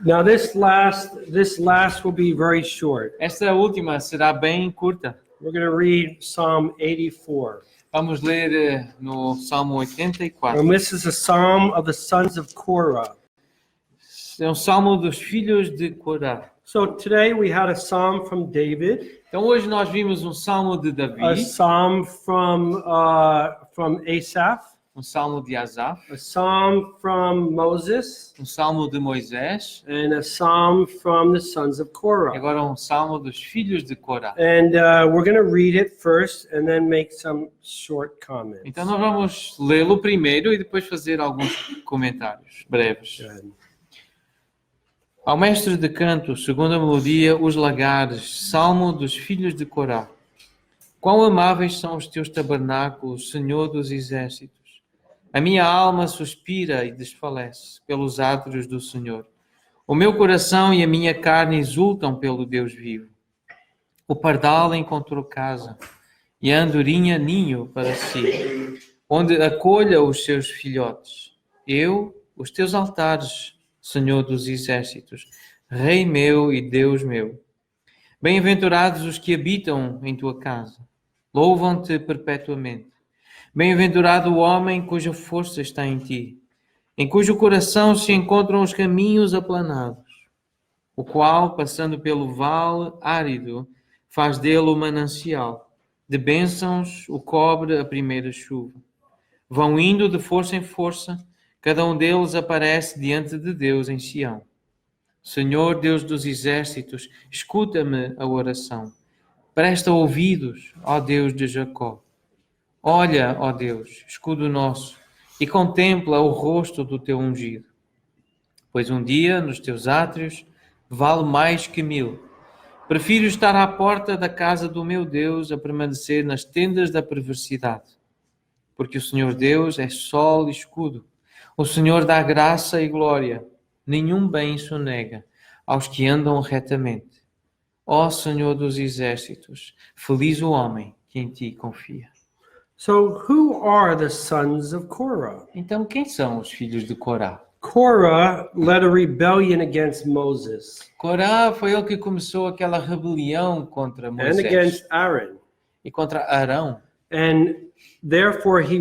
Now this last will be very short. Esta última será bem curta. We're going to read Psalm 84. Vamos ler no Salmo 84. And this is a psalm of the sons of Korah. É um salmo dos filhos de Corá. So today we had a psalm from David, Então hoje nós vimos um salmo de a Davi, psalm from Asaph, um salmo de Asaf, a psalm from Moses, um salmo de Moisés and a psalm from the sons of e Korah. agora um salmo dos filhos de Corá. And we're going to read it first and then make some short comments. Então nós vamos lê-lo primeiro e depois fazer alguns comentários breves. Good. Ao mestre de canto, segundo a melodia, os lagares, salmo dos filhos de Corá. Quão amáveis são os teus tabernáculos, Senhor dos exércitos. A minha alma suspira e desfalece pelos átrios do Senhor. O meu coração e a minha carne exultam pelo Deus vivo. O pardal encontrou casa e a andorinha ninho para si, onde acolha os seus filhotes. Eu, os teus altares, Senhor dos exércitos, Rei meu e Deus meu. Bem-aventurados os que habitam em tua casa. Louvam-te perpetuamente. Bem-aventurado o homem cuja força está em ti, em cujo coração se encontram os caminhos aplanados, o qual, passando pelo vale árido, faz dele o manancial. De bênçãos o cobre a primeira chuva. Vão indo de força em força, cada um deles aparece diante de Deus em Sião. Senhor Deus dos exércitos, escuta-me a oração. Presta ouvidos, ó Deus de Jacó. Olha, ó Deus, escudo nosso, e contempla o rosto do teu ungido. Pois um dia, nos teus átrios, vale mais que 1000. Prefiro estar à porta da casa do meu Deus a permanecer nas tendas da perversidade. Porque o Senhor Deus é sol e escudo. O Senhor dá graça e glória. Nenhum bem sonega aos que andam retamente. Ó Senhor dos exércitos, feliz o homem que em ti confia. So who are the sons of Korah? Então, quem são os filhos de Corá? Korah led a rebellion against Moses Corá foi ele que começou aquela rebelião contra and Moisés against Aaron. e contra Arão. And therefore he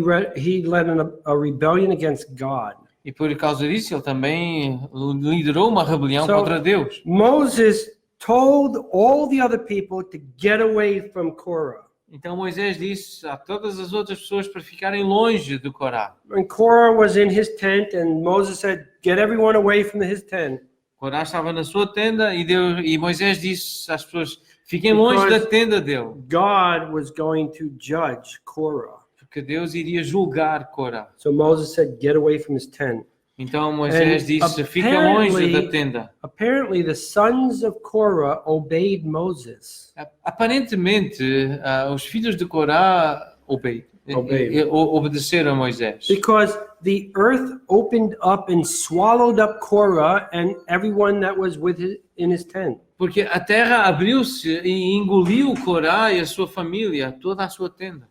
led a rebellion against God. E por causa disso ele também liderou uma rebelião So- contra Deus. Moses told all the other people to get away from Korah. Então Moisés disse a todas as outras pessoas para ficarem longe de Corá. And Korah was in his tent and Moses said, get everyone away from his tent. Corá estava na sua tenda e Moisés disse às pessoas, fiquem longe da tenda dele, God was going to judge Korah. porque Deus iria julgar Corá. So Moses said, get away from his tent. Então Moisés And disse, fica longe da tenda. Apparently the sons of Korah obeyed Moses. Aparentemente, os filhos de Corá obedeceram a Moisés. Because the earth opened up and swallowed up Korah and everyone that was in his tent. Porque a terra abriu-se e engoliu Corá e a sua família, toda a sua tenda.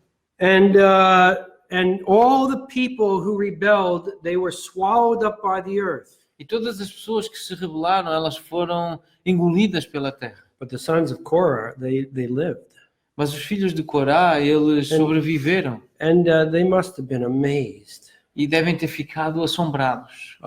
And all the people who rebelled, they were swallowed up by the earth. E todas as pessoas que se rebelaram, elas foram engolidas pela terra. But the sons of Korah, they lived. Mas os filhos de Corá, eles sobreviveram And they must have been amazed. e devem ter ficado assombrados.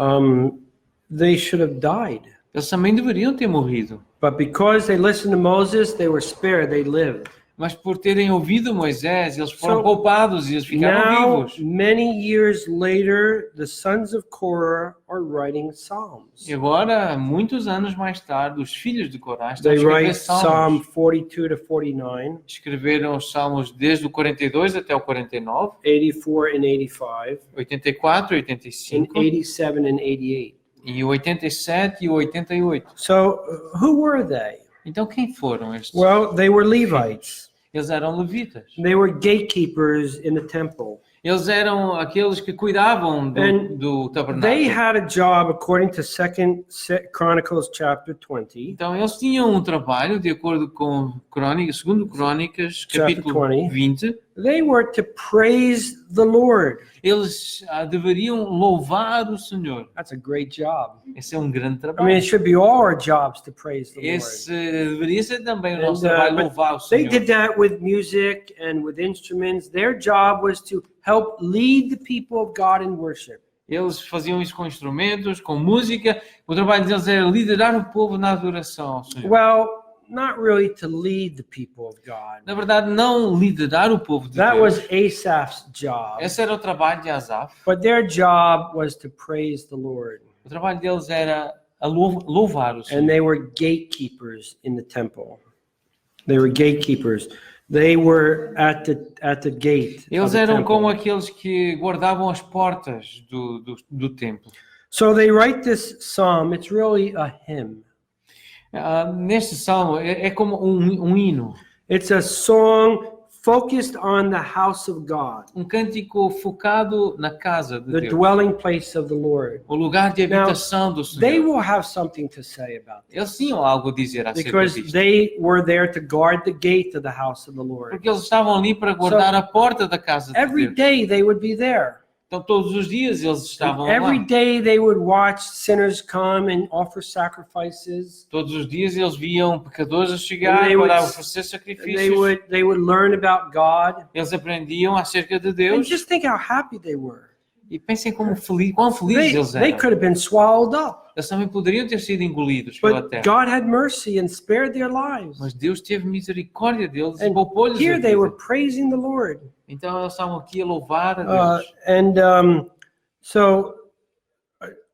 They should have died. Eles também deveriam ter morrido. But because they listened to Moses, they were spared, they lived. Mas por terem ouvido Moisés, eles foram So, poupados e eles ficaram Now, vivos. many years later, the sons of Korah are writing Psalms. E agora, muitos anos mais tarde, os filhos de Corá estão a They escrever write Psalm salmos. 42 to 49, Escreveram os salmos desde o 42 até o 49, 84 and 85, 84 e and 85, 87 and 88. e o 87 e o 88. So, who were they? Então, quem foram estes? Well, they were Levites. Eles eram levitas. They were gatekeepers in the temple. Eles eram aqueles que cuidavam And do They tabernáculo. had a job according to 2 Chronicles chapter 20. Então, eles tinham um trabalho, de acordo com Crônicas, segundo Crônicas, Chapter capítulo 20. 20, They were to praise the Lord. Eles deveriam louvar o Senhor. That's a great job. Esse é um grande I trabalho. mean, it should be all our jobs to praise the Lord. Esse deveria ser também o And, nosso trabalho, but louvar o They Senhor. did that with music and with instruments. Their job was to help lead the people of God in worship. Eles faziam isso com instrumentos, com música. O trabalho deles era liderar o povo na adoração ao Senhor. Well, not really to lead the people of God. Na verdade, não liderar o povo de That Deus. was Asaph's job. Esse era o trabalho de Asaf. But their job was to praise the Lord. O trabalho deles era louvar o And Senhor. they were gatekeepers in the temple. They were gatekeepers. They were at the gate of Eles the eram como temple. aqueles que guardavam as portas do templo. So they write this psalm. It's really a hymn. Neste salmo é como um hino, It's a song focused on the house of God, um cântico focado na casa de the Deus, dwelling place of the Lord. o lugar de habitação do They Senhor. will have something to say about this Eles tinham algo a dizer acerca because disto, they were there to guard the gate of the house of the Lord. porque eles estavam ali para guardar a porta da casa de Every Deus. day they would be there. Então todos os dias eles estavam Every lá. day they would watch sinners come and offer sacrifices. Todos os dias eles viam pecadores a chegar They would- para oferecer They sacrifícios. would learn about God. Eles aprendiam acerca de And Deus. just think how happy they were. E pensem quão felizes eles They eram. could have been swallowed up. Eles também poderiam ter sido engolidos pela But terra. God had mercy and spared their lives. Mas Deus teve misericórdia deles e And poupou-lhes a here they were vida. praising the Lord. Então eles estavam aqui a louvar a Deus. So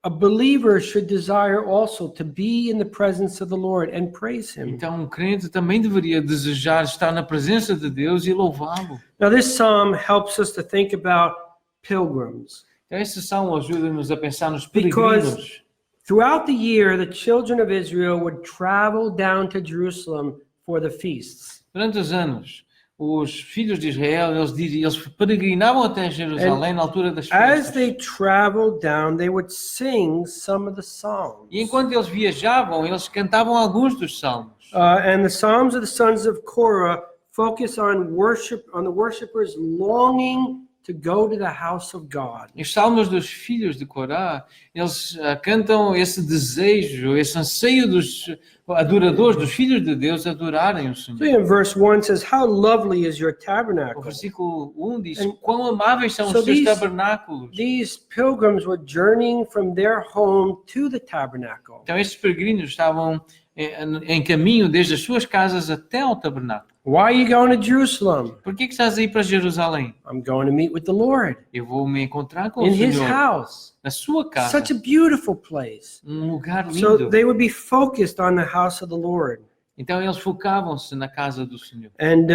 a believer should desire also to be in the presence of the Lord and praise Him. Então um crente também deveria desejar estar na presença de Deus e louvá-lo. Now, this psalm helps us to think about pilgrims. Então este salmo ajuda-nos a pensar nos Because- peregrinos. Throughout the year, the children of Israel would travel down to Jerusalem for the feasts. Durante os anos, os filhos de Israel, eles peregrinavam até Jerusalém na altura das As festas. they traveled down, they would sing some of the psalms. E enquanto eles viajavam, eles cantavam alguns dos salmos. And the psalms of the sons of Korah focus on worship, on the worshipers longing to go to the house of God. E os salmos dos filhos de Corá, eles cantam esse desejo, esse anseio dos adoradores, dos filhos de Deus, adorarem o So Senhor. in verse 1 says, "How lovely is your O tabernacle." versículo 1 diz, And- quão amáveis são So os seus these- tabernáculos. These pilgrims were journeying from their home to the tabernacle. Então estes peregrinos estavam em caminho desde as suas casas até ao tabernáculo. Why are you going to Jerusalem? Por que estás aí para Jerusalém? I'm going to meet with the Lord Eu vou me encontrar com in o His Senhor house. na sua casa. Such a beautiful place. Lugar So lindo. they would be focused on the house of the Lord. Então eles focavam-se na casa do Senhor. And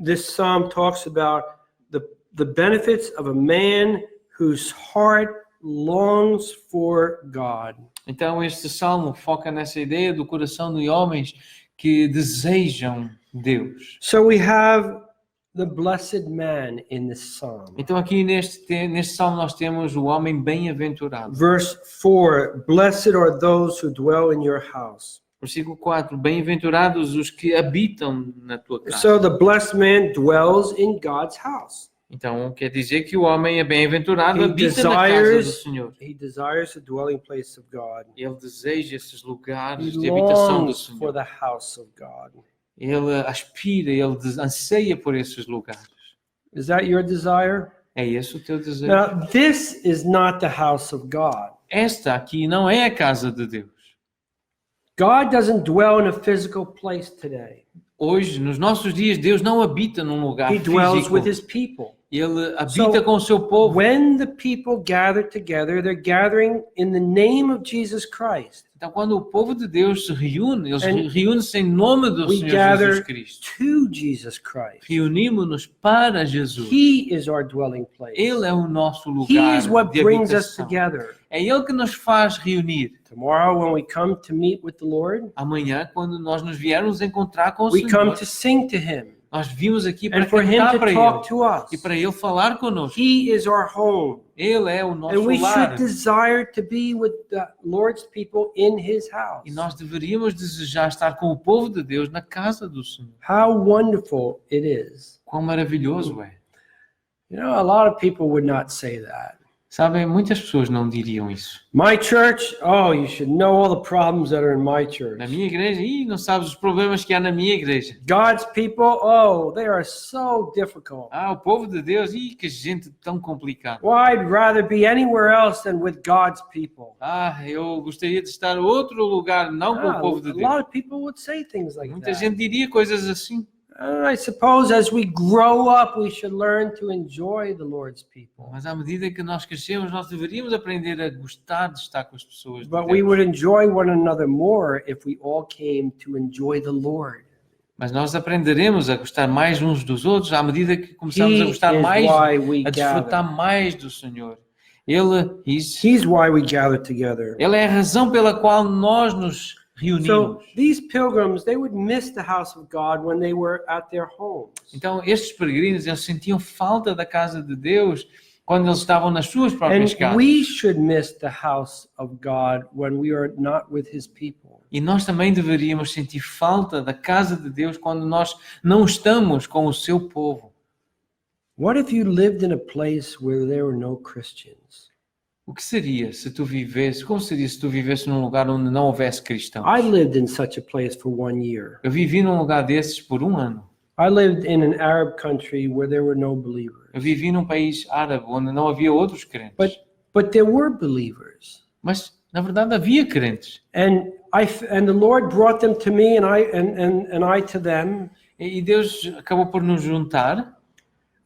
this psalm talks about the benefits of a man whose heart longs for God. Então este salmo foca nessa ideia do coração de homens que desejam Deus. So we have the blessed man in this psalm. Então aqui neste salmo nós temos o homem bem-aventurado. Verse 4, "Blessed are those who dwell in your house." Versículo 4, bem-aventurados os que habitam na tua casa. So the blessed man dwells in God's house. Então quer dizer que o homem é bem-aventurado, He habita na casa do desires, Senhor. he desires the dwelling place of God. Ele deseja esses lugares He de habitação do longs for Senhor. the house of God. Ele aspira, ele anseia por esses lugares. Is that your desire? É esse o teu desejo? Now, this is not the house of God. Esta aqui não é a casa de Deus. God doesn't dwell in a physical place today. Hoje, nos nossos dias, Deus não habita num lugar He dwells físico. with His people. Ele habita So, com o seu povo. When the people gather together, they're gathering in the name of Jesus Christ Então, quando o povo de Deus se reúne, eles And reúnem-se em nome do we Senhor gather Jesus Cristo. to Jesus Christ. Reunimos-nos para Jesus. He is our dwelling place. Ele é o nosso He lugar is what de brings us habitação. together. É Ele que nos faz reunir. Tomorrow, when we come to meet with the Lord, Amanhã, quando nós nos viermos encontrar com o we come Senhor, to sing to Him. Nós vimos aqui para and for Him cantar to para talk Ele to us. e para Ele falar conosco. He is our home. Ele é o nosso And we lar. should desire to be with the Lord's people in His house. E nós deveríamos desejar estar com o povo de Deus na casa do Senhor. How wonderful it is. Quão maravilhoso é. You know, a lot of people would not say that. Sabem, muitas pessoas não diriam isso. My church, oh, you should know all the problems that are in my church. Na minha igreja, não sabes os problemas que há na minha igreja. God's people, oh, they are so difficult. O povo de Deus, que gente tão complicada. Well, I'd rather be anywhere else than with God's people. Eu gostaria de estar em outro lugar, não com o povo de A Deus. lot of people would say things like Muita that. gente diria coisas assim. And I suppose as we grow up, we should learn to enjoy the Lord's people. Mas à medida que nós crescemos, nós deveríamos aprender a gostar de estar com as pessoas de But we Deus. would enjoy one another more if we all came to enjoy the Lord. Mas nós aprenderemos a gostar mais uns dos outros à medida que começamos a He gostar is mais, why we a desfrutar gather. mais do Senhor. He's He's why we gather together. Ele é a razão pela qual nós nos So reunimos. these pilgrims, they would miss the house of God when they were at their homes. Então, estes peregrinos, eles sentiam falta da casa de Deus quando eles estavam nas suas próprias And casas. we should miss the house of God when we are not with His people. E nós também deveríamos sentir falta da casa de Deus quando nós não estamos com o seu povo. What if you lived in a place where there were no Christians? O que seria se tu vivesse, como seria se tu vivesse num lugar onde não houvesse cristãos? I lived in such a place for 1 year. Eu vivi num lugar desses por 1 ano. I lived in an Arab country where there were no believers. Eu vivi num país árabe onde não havia outros crentes. But there were believers. Mas, na verdade, havia crentes. And the Lord brought them to me and I to them. E Deus acabou por nos juntar,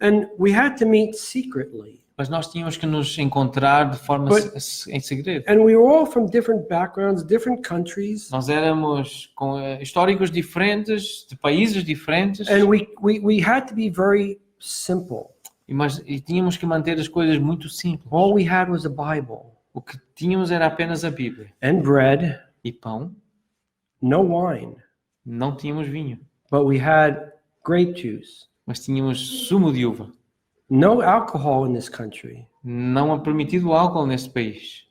And we had to meet secretly. mas nós tínhamos que nos encontrar de forma em segredo. And we were all from different backgrounds, different countries. Nós éramos com históricos diferentes, de países diferentes, And we had to be very simple. e tínhamos que manter as coisas muito simples. All we had was a Bible O que tínhamos era apenas a Bíblia and bread, e pão, no wine, não tínhamos vinho, but we had grape juice. mas tínhamos sumo de uva. No alcohol in this country. Não é permitido álcool neste país.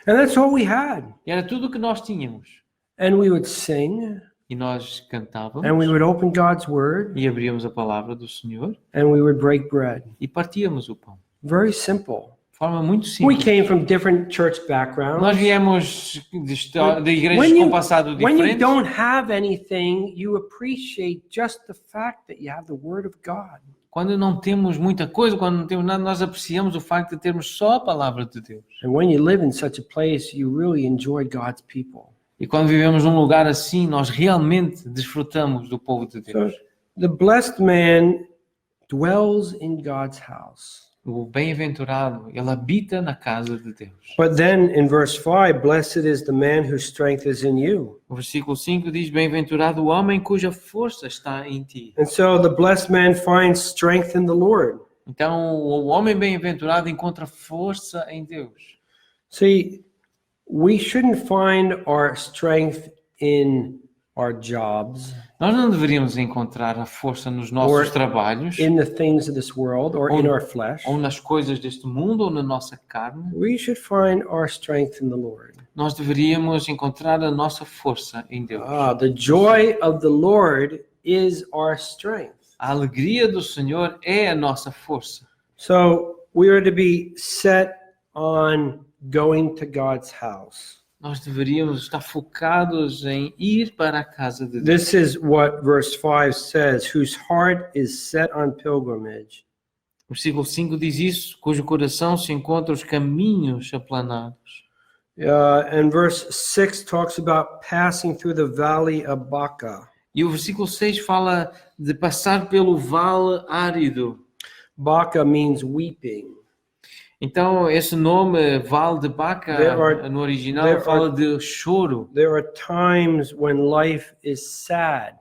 And that's all we had. E era tudo o que nós tínhamos. And we would sing E nós cantávamos and we would open God's word e abríamos a palavra do Senhor and we would break bread. e partíamos o pão. Very simple. De forma muito We simples. came from different church backgrounds. Nós viemos de igrejas com passado When you diferente. don't have anything, you appreciate just the fact that you have the word of God. Quando não temos muita coisa, quando não temos nada, nós apreciamos o facto de termos só a palavra de Deus. And when you live in such a place, you really enjoy God's people. E quando vivemos num lugar assim, nós realmente desfrutamos do povo de So Deus. the blessed man dwells in God's house. O bem-aventurado, ele habita na casa de Deus. But then in verse 5, blessed is the man whose strength is in you. O versículo 5 diz, bem-aventurado o homem cuja força está em ti. And so the blessed man finds strength in the Lord. Então, o homem bem-aventurado encontra força em Deus. See, we shouldn't find our strength in our jobs, Nós não deveríamos encontrar a força nos nossos Or trabalhos, in the things of this world, or in our flesh. ou nas coisas deste mundo, ou na nossa carne. We should find our strength in the Lord. Nós deveríamos encontrar a nossa força em Deus. The joy of the Lord is our strength. A alegria do Senhor é a nossa força. So we are to be set on going to God's house. Nós deveríamos estar focados em ir para a casa de Deus. This is what verse 5 says, whose heart is set on pilgrimage. O versículo 5 diz isso, cujo coração se encontra os caminhos aplanados. And verse 6 talks about passing through the valley of Baca. E o versículo 6 fala de passar pelo vale árido. Baca means weeping. Então, esse nome, Vale de Baca, no original, fala de choro. There are times when life is sad.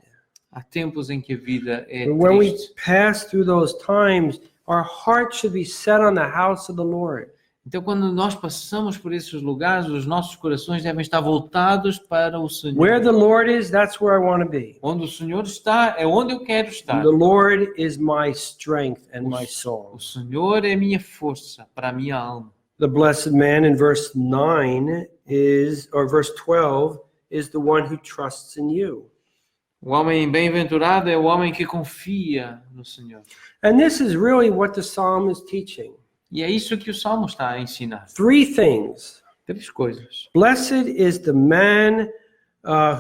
Há tempos em que a vida é When we triste. pass through those times, our heart should be set on the house of the Lord. Então, quando nós passamos por esses lugares, os nossos corações devem estar voltados para o Senhor. Where the Lord is, that's where I want to be. Onde o Senhor está, é onde eu quero estar. And the Lord is my strength and my song. O Senhor é a minha força para a minha alma. The blessed man in verse 9 is, or verse 12, is the one who trusts in you. O homem bem-aventurado é o homem que confia no Senhor. And this is really what the psalm is teaching. E é isso que o Salmo está a ensinar. Three things. 3 coisas. Blessed is the man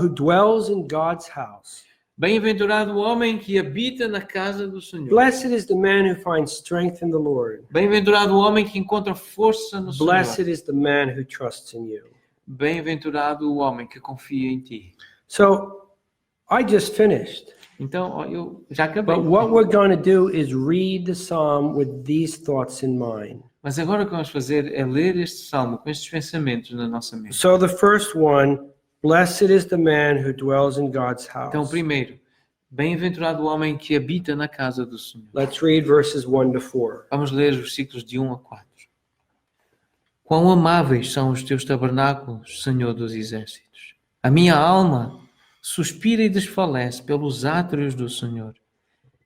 who dwells in God's house. Bem-aventurado o homem que habita na casa do Senhor. Blessed is the man who finds strength in the Lord. Bem-aventurado o homem que encontra força no Senhor. Blessed is the man who trusts in you. Bem-aventurado o homem que confia em ti. So, I just finished. Então, ó, eu já acabei. But what we're going to do is read the psalm with these thoughts in mind. Mas agora o que vamos fazer é ler este salmo com estes pensamentos na nossa mente. So the first one, blessed is the man who dwells in God's Então, house. primeiro, bem-aventurado o homem que habita na casa do Senhor. Let's read verses 1 to 4. Vamos ler os versículos de 1 a 4. Quão amáveis são os teus tabernáculos, Senhor dos exércitos. A minha alma suspira e desfalece pelos átrios do Senhor.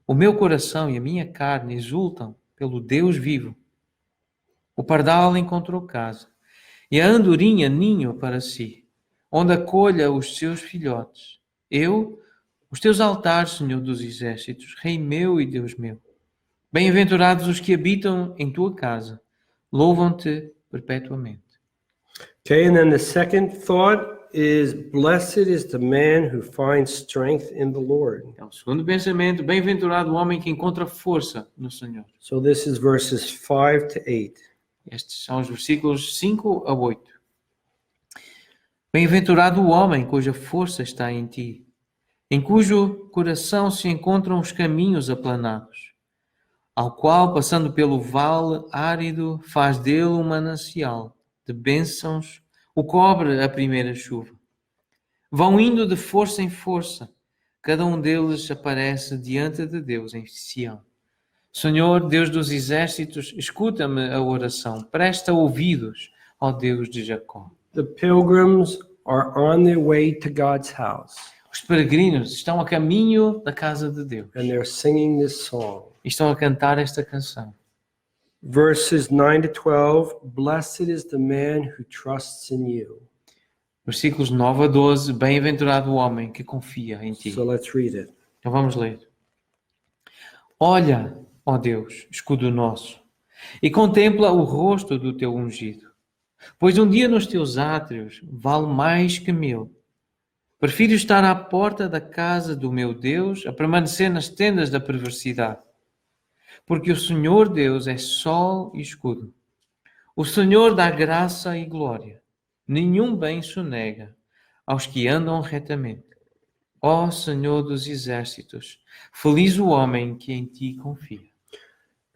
O meu coração e a minha carne exultam pelo Deus vivo. O pardal encontrou casa, e a andorinha ninho para si, onde acolha os seus filhotes. Eu, os teus altares, Senhor dos exércitos, Rei meu e Deus meu. Bem-aventurados os que habitam em tua casa, louvam-te perpetuamente. Okay, and then the second thought is blessed is the man who finds strength in the Lord. Então, segundo pensamento, bem-aventurado o homem que encontra força no Senhor. So this is verses 5 to 8. Estes são os versículos 5 a 8. Bem-aventurado o homem cuja força está em ti, em cujo coração se encontram os caminhos aplanados, ao qual, passando pelo vale árido, faz dele um manancial de bênçãos, o cobre a primeira chuva. Vão indo de força em força, cada um deles aparece diante de Deus em Sião. Senhor, Deus dos exércitos, escuta-me a oração, presta ouvidos ao Deus de Jacó. The pilgrims are on their way to God's house, Os peregrinos estão a caminho da casa de Deus and they're singing this song. e estão a cantar esta canção. Verses 9 to 12, blessed is the man who trusts in you. Versículos 9 a 12, bem-aventurado o homem que confia em ti. So let's read it. Então vamos ler. Olha, ó Deus, escudo nosso, e contempla o rosto do teu ungido, pois um dia nos teus átrios vale mais que 1000. Prefiro estar à porta da casa do meu Deus a permanecer nas tendas da perversidade. Porque o Senhor Deus é sol e escudo. O Senhor dá graça e glória. Nenhum bem sonega aos que andam retamente. Ó Senhor dos exércitos, feliz o homem que em ti confia.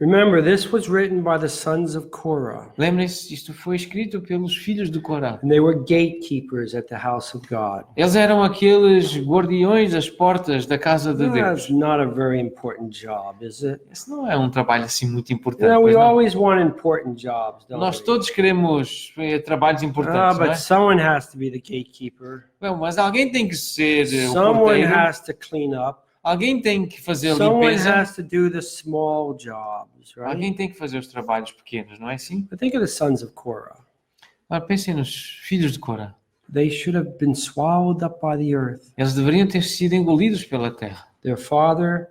Remember, this was written by the sons of Korah, Lembrem-se, isto foi escrito pelos filhos de Corá. and they were gatekeepers at the house of God. Eles eram aqueles guardiões das portas da casa de That's Deus. not a very important job, is it? Esse não é um trabalho assim muito You importante. know, we Pois não? always want important jobs, don't Nós we? todos queremos trabalhos importantes, não But é? someone has to be the gatekeeper. Bom, mas alguém tem que ser o Someone porteiro, has to clean up. alguém tem que fazer a Someone limpeza, has to do the small jobs, right? alguém tem que fazer os trabalhos pequenos, não é assim? But think of the sons of Korah. Agora pensem nos filhos de Corá. They should have been swallowed up by the earth. Eles deveriam ter sido engolidos pela terra. Their father,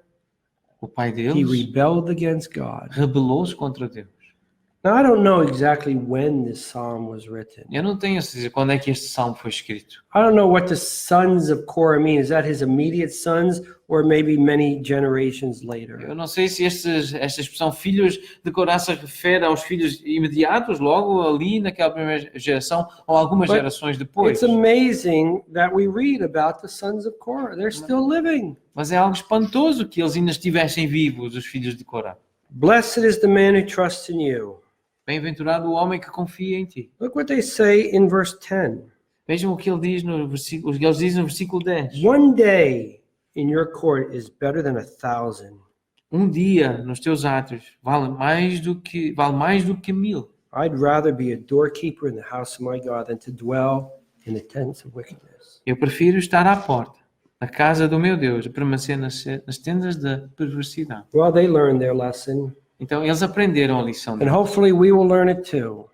O pai he deles rebelled against God. rebelou-se contra Deus. Now, I don't know exactly when this psalm was written. Eu não tenho a certeza quando é que este salmo foi escrito. I don't know what the sons of Korah mean. Is that his immediate sons or maybe many generations later? Eu não sei se esta expressão filhos de Corá se refere aos filhos imediatos, logo ali naquela primeira geração, ou algumas But gerações depois. It's amazing that we read about the sons of Korah. They're still living. Mas é algo espantoso que eles ainda estivessem vivos, os filhos de Corá. Blessed is the man who trusts in you. Bem-aventurado o homem que confia em ti. Look what they say in verse 10. Vejam o que ele diz no versículo, o que eles dizem no versículo 10. One day in your court is better than 1,000. Um dia nos teus átrios vale mais do que 1000. I'd rather be a doorkeeper in the house of my God than to dwell in the tents of wickedness. Eu prefiro estar à porta, na casa do meu Deus, a permanecer nas tendas da perversidade. Well, they learned their lesson, Então, eles aprenderam a lição and deles. hopefully we will learn it too.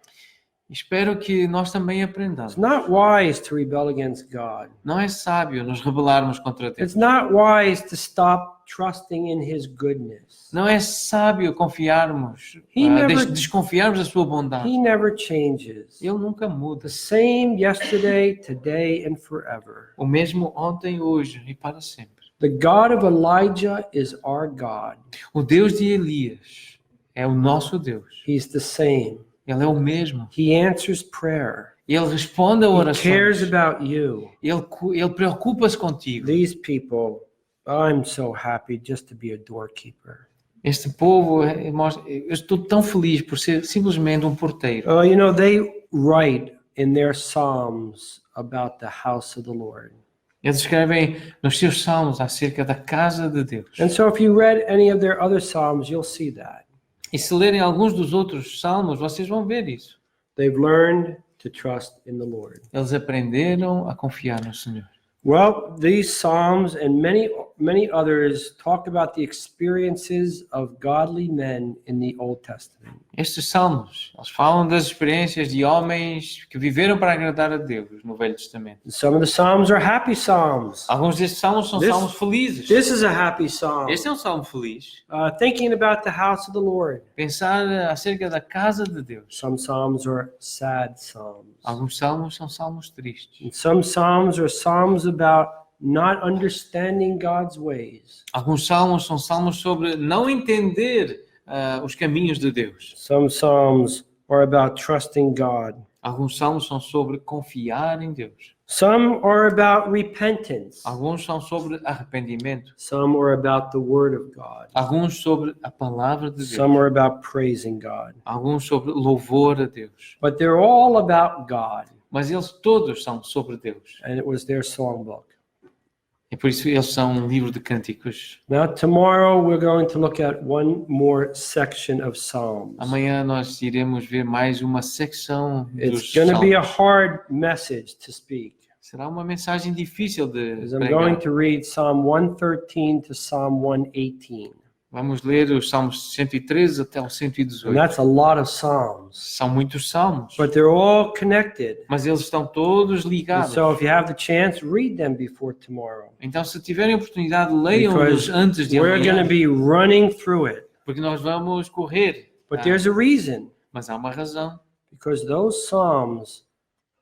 Espero que nós também aprendamos. It's not wise to rebel against God. Não é sábio nos rebelarmos contra Deus. It's not wise to stop trusting in His goodness. Não é sábio confiarmos, desconfiarmos da sua bondade. He never changes. Ele nunca muda. The same yesterday, today, and forever. O mesmo ontem, hoje e para sempre. The God of Elijah is our God. O Deus de Elias é o nosso Deus. He's the same. Ele é o mesmo. He answers prayer. Ele responde a He orações. cares about you. Ele preocupa-se contigo. These people, I'm so happy just to be a doorkeeper. Este povo, eu estou tão feliz por ser simplesmente um porteiro. You know, they write in their Psalms about the house of the Lord. Eles escrevem nos seus salmos acerca da casa de Deus. And so if you read any of their other Psalms, you'll see that. E se lerem alguns dos outros salmos, vocês vão ver isso. They've learned to trust in the Lord. Eles aprenderam a confiar no Senhor. Well, these Psalms and many others talk about the experiences of godly men in the Old Testament. Estes salmos, eles falam das experiências de homens que viveram para agradar a Deus no Velho Testamento. Some of the Psalms are happy Psalms. Alguns destes salmos são salmos felizes. This is a happy Psalm. Este é um salmo feliz. Thinking about the house of the Lord. Pensar acerca da casa de Deus. Some Psalms are sad Psalms. Alguns salmos são salmos tristes. And some Psalms are Psalms about not understanding God's ways. Alguns salmos são salmos sobre não entender os caminhos de Deus. Some Psalms are about trusting God. Alguns salmos são sobre confiar em Deus. Some are about repentance. Alguns são sobre arrependimento. Some are about the Word of God. Alguns sobre a palavra de Deus. Some are about praising God. Alguns sobre louvor a Deus. But they're all about God. Mas eles todos são sobre Deus. And it was their songbook. E por isso eles são um livro de cânticos. Now tomorrow we're going to look at one more section of Psalms. Amanhã nós iremos ver mais uma secção It's dos going to be a salmos. hard message to speak. Será uma mensagem difícil de Because I'm going pregar. to read Psalm 113 to Psalm 118. Vamos ler os salmos 113 até o And 118. that's a lot of Psalms. São muitos salmos, But they're all connected. mas eles estão todos And ligados. so if you have the chance, read them before tomorrow. Então, se tiverem oportunidade, leiam-nos Because antes de we're going amanhã, to be running through it. porque nós vamos correr. But there's a reason. Mas há uma razão. Because those Psalms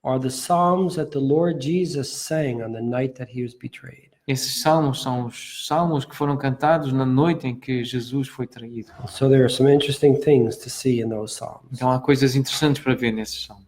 are the Psalms that the Lord Jesus sang on the night that he was betrayed. Esses salmos são os salmos que foram cantados na noite em que Jesus foi traído. So there are some interesting things to see in those Psalms. Então há coisas interessantes para ver nesses salmos.